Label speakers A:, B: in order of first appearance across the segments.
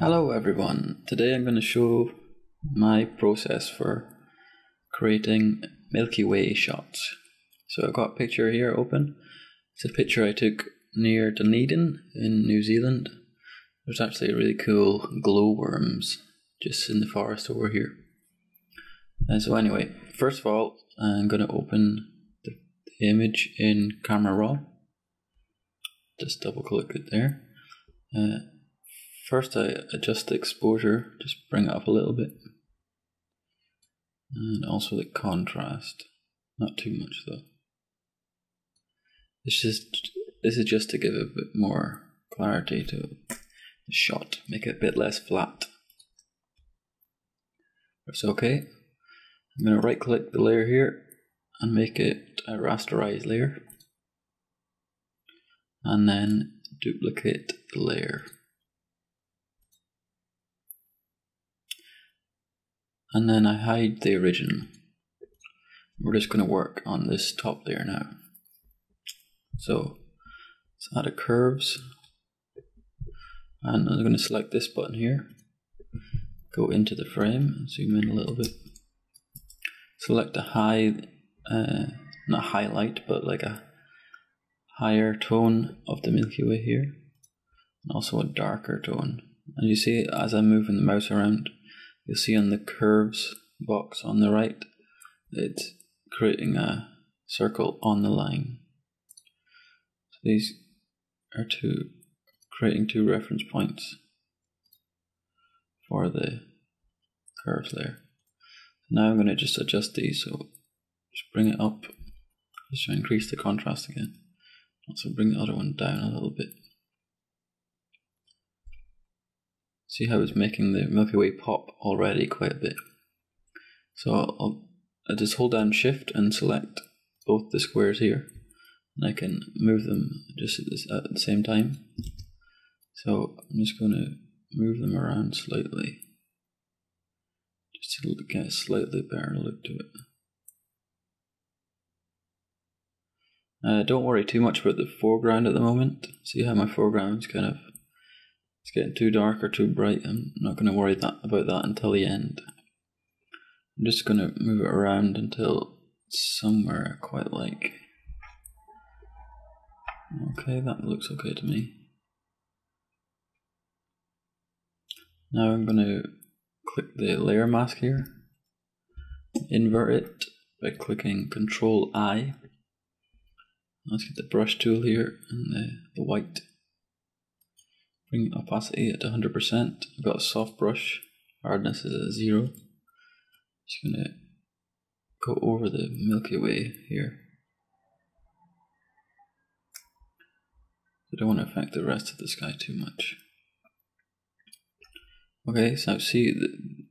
A: Hello everyone, today I'm going to show my process for creating Milky Way shots. So I've got a picture here open. It's a picture I took near Dunedin in New Zealand. There's actually a really cool glowworms just in the forest over here. So anyway, first of all I'm going to open the image in Camera Raw. Just double click it there. First I adjust the exposure, just bring it up a little bit. And also the contrast, not too much though. This is just to give a bit more clarity to the shot, make it a bit less flat. That's okay. I'm going to right click the layer here and make it a rasterized layer. And then duplicate the layer. And then I hide the original. We're just going to work on this top layer now. So let's add a curves. And I'm going to select this button here. Go into the frame and zoom in a little bit. Select a high, not highlight, but like a higher tone of the Milky Way here. And also a darker tone. And you see as I'm moving the mouse around, you'll see on the curves box on the right, it's creating a circle on the line. So these are creating two reference points for the curves layer. Now I'm going to just adjust these, so just bring it up, just to increase the contrast again. Also bring the other one down a little bit. See how it's making the Milky Way pop already quite a bit. So I'll just hold down Shift and select both the squares here, and I can move them just at the same time. So I'm just going to move them around slightly, just to get a slightly better look to it. Don't worry too much about the foreground at the moment. See how my foreground is it's getting too dark or too bright. I'm not going to worry about that until the end. I'm just going to move it around until it's somewhere I quite like. Okay, that looks okay to me. Now I'm going to click the layer mask here. Invert it by clicking Ctrl I. Let's get the brush tool here and the white. Bring opacity at 100%. I've got a soft brush. Hardness is at 0. Just going to go over the Milky Way here. I don't want to affect the rest of the sky too much. Okay, so see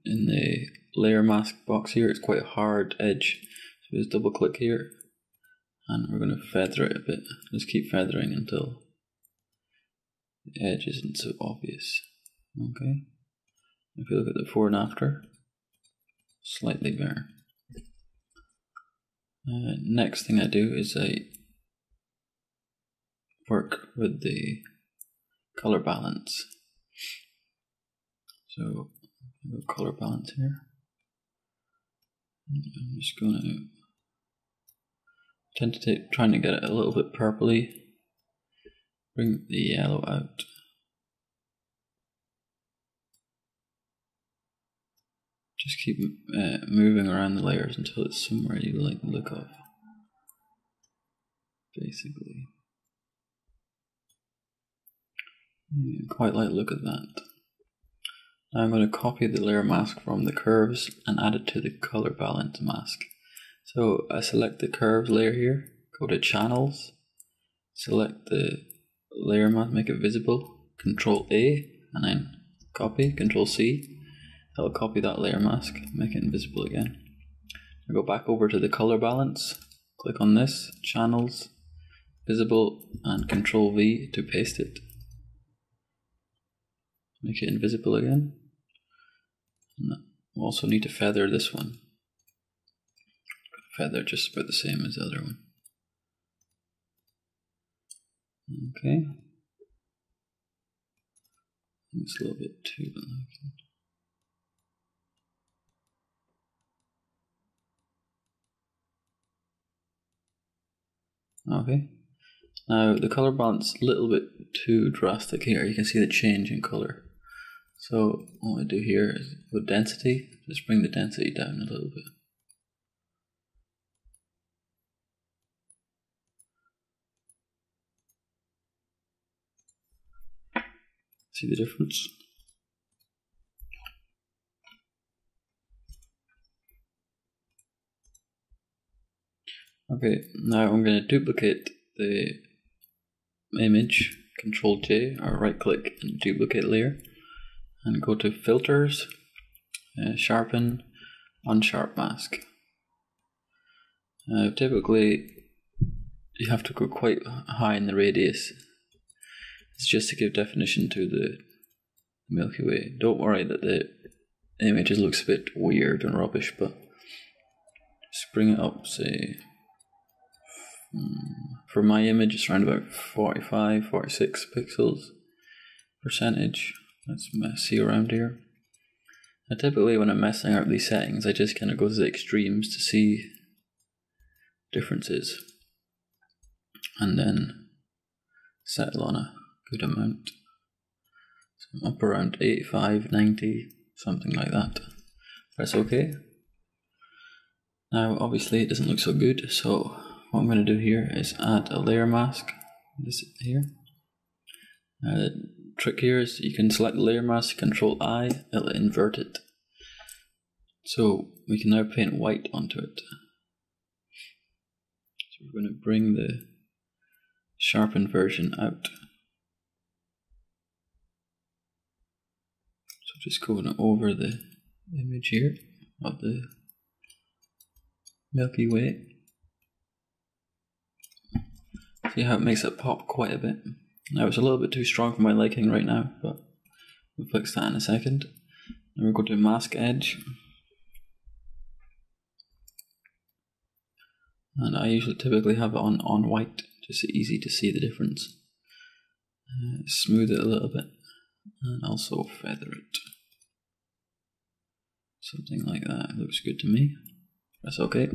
A: in the layer mask box here, it's quite a hard edge. So just double click here, and we're going to feather it a bit. Just keep feathering until the edge isn't so obvious. Okay. If you look at the before and after, slightly better. Next thing I do is I work with the color balance. So color balance here. I'm just going to trying to get it a little bit purpley. Bring the yellow out. Just keep moving around the layers until it's somewhere you like the look of. Basically. Yeah, quite like the look of that. Now I'm going to copy the layer mask from the curves and add it to the color balance mask. So I select the curves layer here, go to channels, select the layer mask, make it visible, Control A, and then copy, Control C. That'll copy that layer mask, make it invisible again. I go back over to the color balance, click on this, channels, visible, and Control V to paste it. Make it invisible again. And we'll also need to feather this one. Feather just about the same as the other one. Okay. It's a little bit too okay. Now the color balance is a little bit too drastic here. You can see the change in color. So what I do here is with density, just bring the density down a little bit. See the difference? Okay, now I'm going to duplicate the image, Control J, or right click and duplicate layer, and go to Filters, Sharpen, Unsharp Mask. Typically you have to go quite high in the radius. It's just to give definition to the Milky Way. Don't worry that the image looks a bit weird and rubbish, but just bring it up, say, for my image it's around about 45, 46 pixels percentage. Let's see around here. Now typically when I'm messing up these settings, I just kind of go to the extremes to see differences and then settle on a good amount. So I'm up around 85, 90, something like that. Press OK. Now obviously it doesn't look so good, so what I'm going to do here is add a layer mask. This here. The trick here is you can select the layer mask, Control I, it'll invert it. So we can now paint white onto it. So we're going to bring the sharpened version out. So just going over the image here of the Milky Way. See how it makes it pop quite a bit. Now it's a little bit too strong for my liking right now, but we'll fix that in a second. Then we're going to mask edge. And I typically have it on white, just so easy to see the difference. Smooth it a little bit, and also feather it. Something like that looks good to me. That's okay.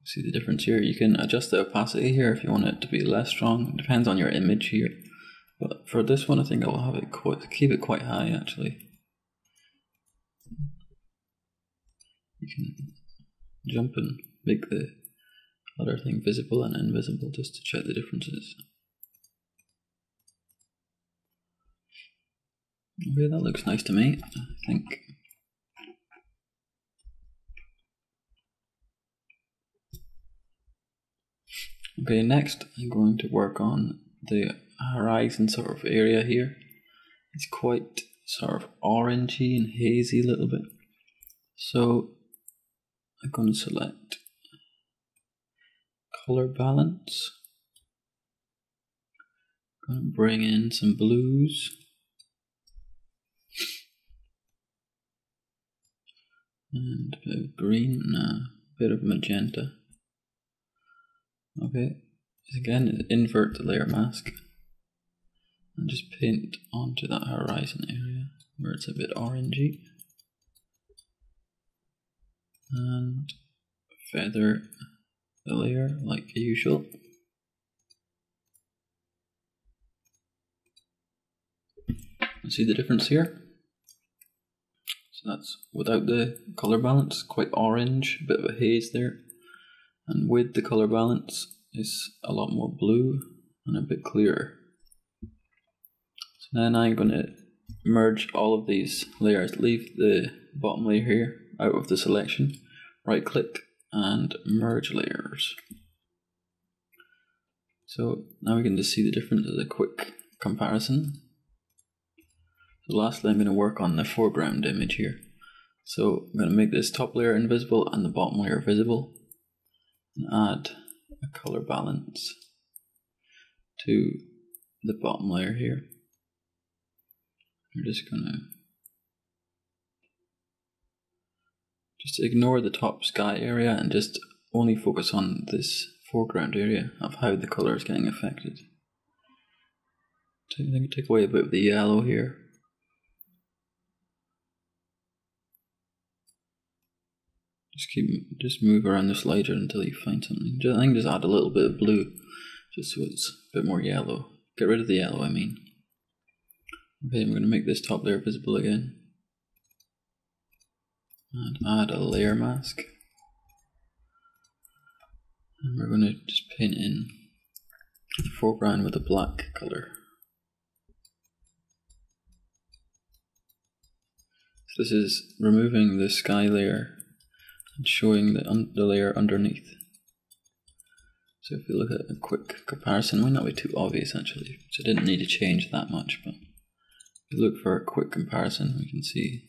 A: See the difference here? You can adjust the opacity here if you want it to be less strong. It depends on your image here. But for this one, I think I will have it keep it quite high actually. You can jump and make the other thing visible and invisible just to check the differences. Okay, that looks nice to me, I think. Okay, next I'm going to work on the horizon sort of area here. It's quite sort of orangey and hazy a little bit. So I'm going to select color balance. I'm going to bring in some blues. And a bit of green and a bit of magenta. Okay, again invert the layer mask and just paint onto that horizon area where it's a bit orangey. And feather the layer like usual. See the difference here? So that's without the color balance, quite orange, a bit of a haze there. And with the color balance, it's a lot more blue and a bit clearer. So then I'm going to merge all of these layers, leave the bottom layer here out of the selection, right click and merge layers. So now we can just see the difference as a quick comparison. So lastly I'm going to work on the foreground image here. So I'm going to make this top layer invisible and the bottom layer visible. And add a color balance to the bottom layer here. We're just gonna ignore the top sky area and just only focus on this foreground area of how the color is getting affected. take away a bit of the yellow here. Just move around the slider until you find something. I think just add a little bit of blue, just so it's a bit more yellow. Get rid of the yellow, I mean. Okay, I'm going to make this top layer visible again. And add a layer mask. And we're going to just paint in the foreground with a black color. So this is removing the sky layer and showing the layer underneath. So if we look at a quick comparison, it might not be too obvious actually, so I didn't need to change that much, but if we look for a quick comparison, we can see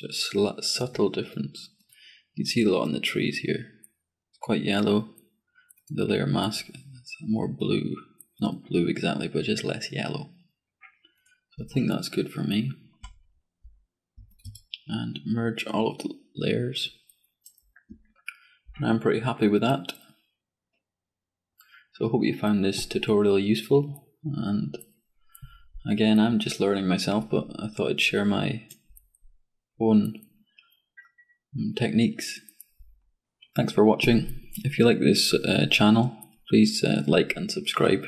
A: there's a subtle difference. You can see a lot in the trees here. It's quite yellow. The layer mask, it's more blue. Not blue exactly, but just less yellow. So I think that's good for me. And merge all of the layers. And I'm pretty happy with that. So I hope you found this tutorial useful, and again, I'm just learning myself, but I thought I'd share my own techniques. Thanks for watching. If you like this channel, please like and subscribe.